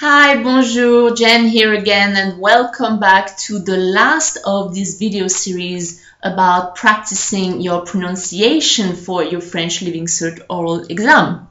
Hi, bonjour, Jen here again, and welcome back to the last of this video series about practicing your pronunciation for your French Living Cert oral exam.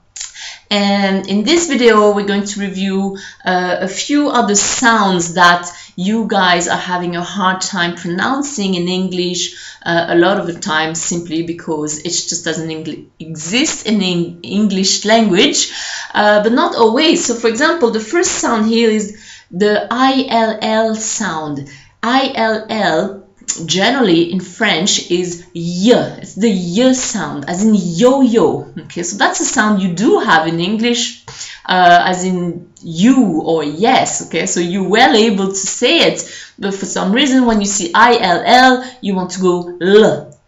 And in this video, we're going to review a few other sounds that you guys are having a hard time pronouncing in English a lot of the time, simply because it just doesn't exist in the English language, but not always. So for example, the first sound here is the ILL sound. ILL generally in French is y. It's the y sound, as in yo-yo. Okay, so that's a sound you do have in English, as in you or yes. Okay, so you're well able to say it, but for some reason when you see ILL, you want to go l.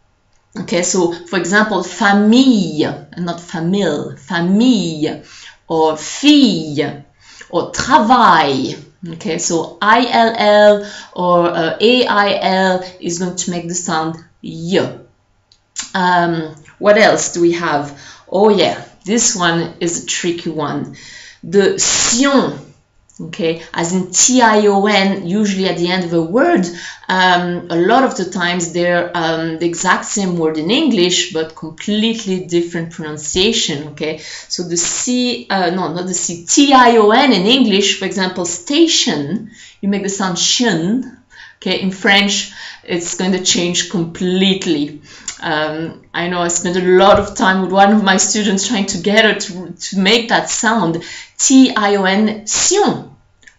Okay, so for example, famille, and not famille, famille, or fille, or travail. Okay, so ILL or AIL is going to make the sound y. What else do we have? Oh yeah, this one is a tricky one. The tion, okay, as in tion, usually at the end of a word. A lot of the times they're the exact same word in English, but completely different pronunciation. Okay, so the C, no, not the C, tion in English, for example, station, you make the sound shun. Okay, in French, it's going to change completely. I know I spent a lot of time with one of my students trying to get her to make that sound. Tion, sion,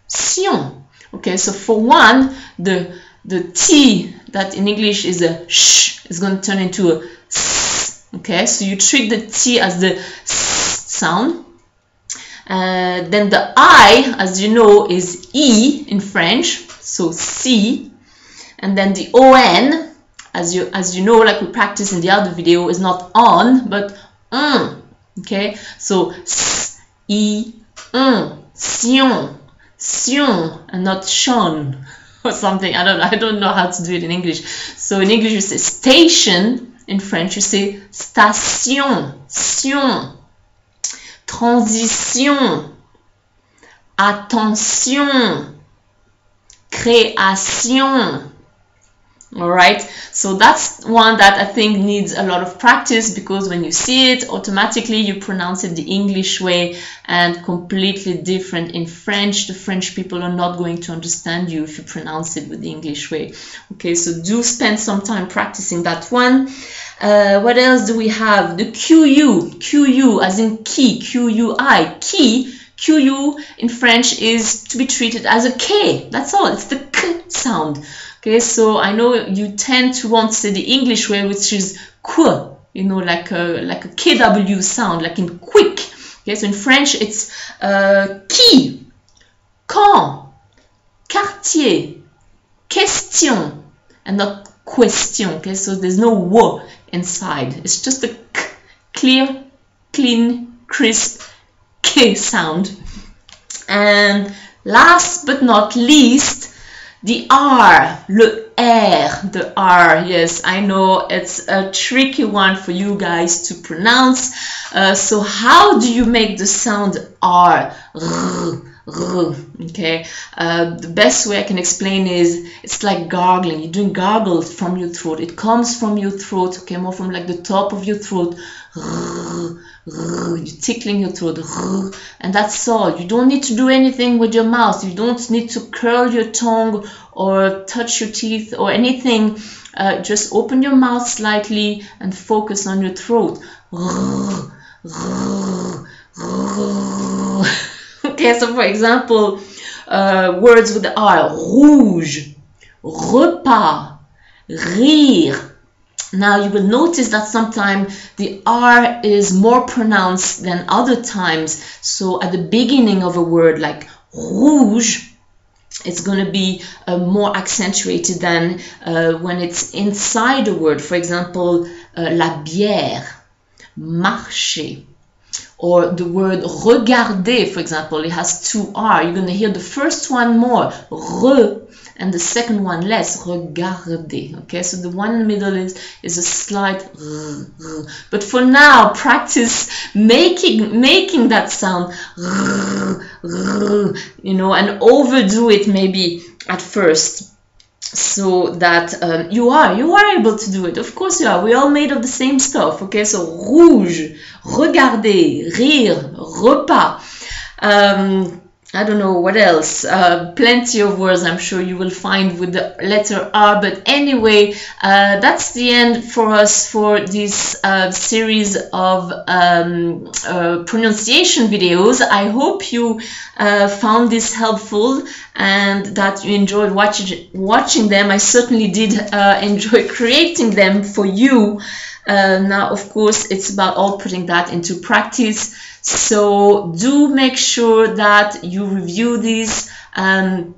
sion. Okay, so for one, the T that in English is a sh is going to turn into a s. Okay, so you treat the T as the s sound. Then the I, as you know, is E in French, so C. And then the ON, as you know, like we practiced in the other video, is not on, but okay, so S, E, sion, sion, and not shon or something. I don't know how to do it in English. So in English you say station, in French you say station, sion, transition, attention, création. All right, so that's one that I think needs a lot of practice, because when you see it, automatically you pronounce it the English way, and completely different in French. The French people are not going to understand you if you pronounce it with the English way. Okay, so do spend some time practicing that one. What else do we have? The QU, as in key, QUI, key. QU in French is to be treated as a K. That's all. It's the K sound. Okay, so I know you tend to want to say the English way, which is qu, you know, like a KW sound, like in quick. Okay, so in French it's qui, quand, quartier, question, and not question. Okay, so there's no w inside. It's just a k, clear, clean, crisp K sound. And last but not least, the R, le R, the R. Yes, I know it's a tricky one for you guys to pronounce. So how do you make the sound R? Okay, the best way I can explain is it's like gargling. You're doing gargles from your throat. It comes from your throat, okay, more from like the top of your throat. You're tickling your throat, and that's all. You don't need to do anything with your mouth. You don't need to curl your tongue or touch your teeth or anything. Just open your mouth slightly and focus on your throat. Okay, so for example, words with the R: rouge, repas, rire. Now you will notice that sometimes the R is more pronounced than other times. So at the beginning of a word like rouge, it's going to be more accentuated than when it's inside a word. For example, la bière, marcher. Or the word regarder, for example, it has two R. You're going to hear the first one more, re, and the second one less, regarder. Okay, so the one in the middle is a slight r. But for now, practice making that sound r, you know, and overdo it maybe at first, so that you are able to do it. Of course you are. We're all made of the same stuff. Okay, so rouge, regarder, rire, repas. I don't know what else. Plenty of words I'm sure you will find with the letter R. But anyway, that's the end for us for this series of pronunciation videos. I hope you found this helpful and that you enjoyed watching them. I certainly did enjoy creating them for you. Now, of course, it's about all putting that into practice. So do make sure that you review these on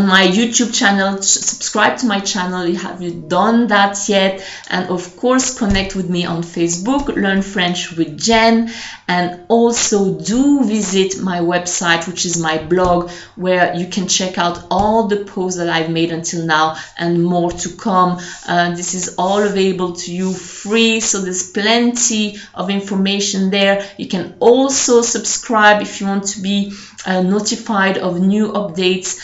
my YouTube channel. Subscribe to my channel if you haven't done that yet, and of course connect with me on Facebook, Learn French with Jen, and also do visit my website, which is my blog, where you can check out all the posts that I've made until now and more to come. This is all available to you free, so there's plenty of information there. You can also subscribe if you want to be notified of new updates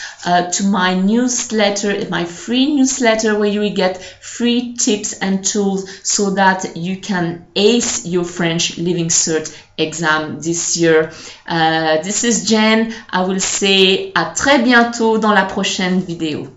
to my newsletter, my free newsletter, where you will get free tips and tools so that you can ace your French Living Cert exam this year. This is Jen. I will say à très bientôt dans la prochaine vidéo.